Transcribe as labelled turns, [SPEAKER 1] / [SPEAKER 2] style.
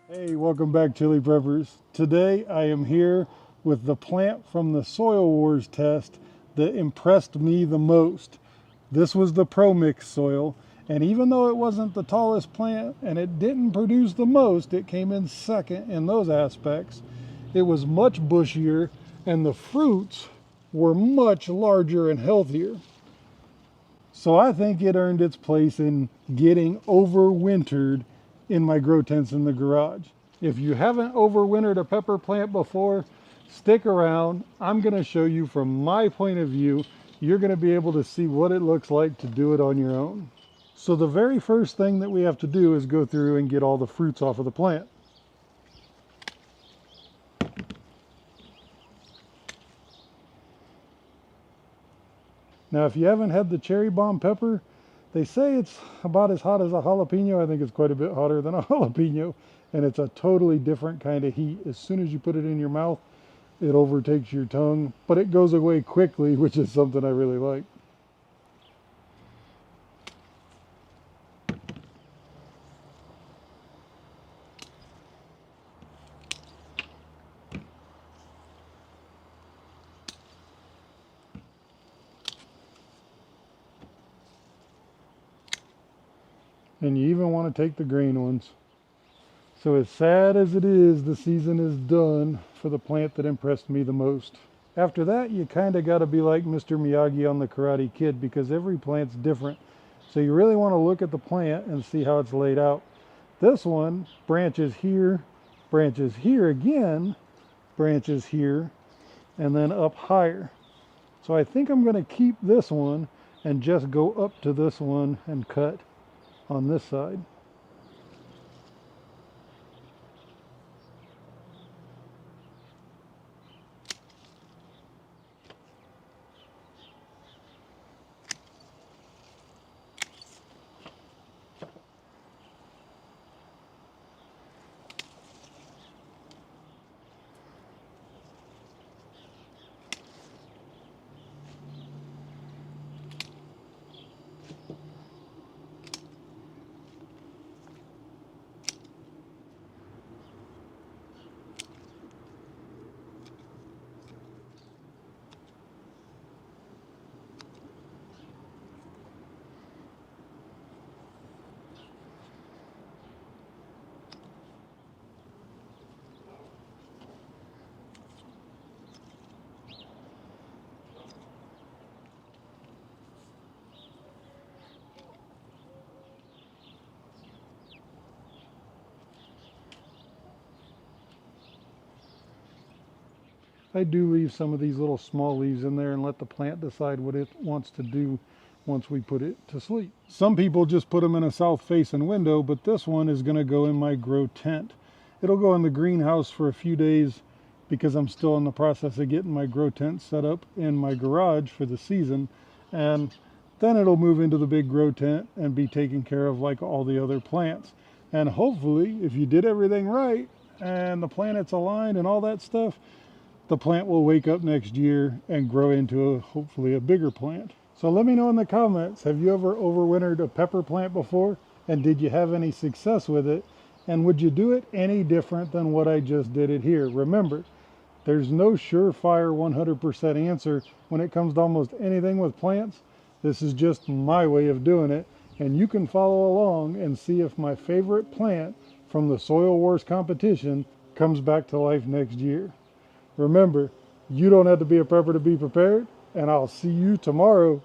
[SPEAKER 1] Hey, welcome back, Chili Preppers. Today I am here with the plant from the Soil Wars test that impressed me the most. This was the Pro Mix soil, and even though it wasn't the tallest plant and it didn't produce the most, it came in second in those aspects. It was much bushier and the fruits were much larger and healthier. So I think it earned its place in getting overwintered in my grow tents in the garage. If you haven't overwintered a pepper plant before, stick around. I'm going to show you from my point of view. You're going to be able to see what it looks like to do it on your own. So the very first thing that we have to do is go through and get all the fruits off of the plant. Now, if you haven't had the cherry bomb pepper, they say it's about as hot as a jalapeno. I think it's quite a bit hotter than a jalapeno, and it's a totally different kind of heat. As soon as you put it in your mouth, it overtakes your tongue, but it goes away quickly, which is something I really like. And you even want to take the green ones. So as sad as it is, the season is done for the plant that impressed me the most. After that, you kind of got to be like Mr. Miyagi on the Karate Kid, because every plant's different. So you really want to look at the plant and see how it's laid out. This one branches here again, branches here, and then up higher. So I think I'm going to keep this one and just go up to this one and cut on this side. I do leave some of these little small leaves in there and let the plant decide what it wants to do once we put it to sleep. Some people just put them in a south facing window, but this one is going to go in my grow tent. It'll go in the greenhouse for a few days because I'm still in the process of getting my grow tent set up in my garage for the season, and then it'll move into the big grow tent and be taken care of like all the other plants. And hopefully, if you did everything right and the planets aligned and all that stuff, the plant will wake up next year and grow into hopefully a bigger plant. So let me know in the comments, have you ever overwintered a pepper plant before? And did you have any success with it? And would you do it any different than what I just did it here? Remember, there's no surefire 100% answer when it comes to almost anything with plants. This is just my way of doing it. And you can follow along and see if my favorite plant from the Soil Wars competition comes back to life next year. Remember, you don't have to be a prepper to be prepared, and I'll see you tomorrow.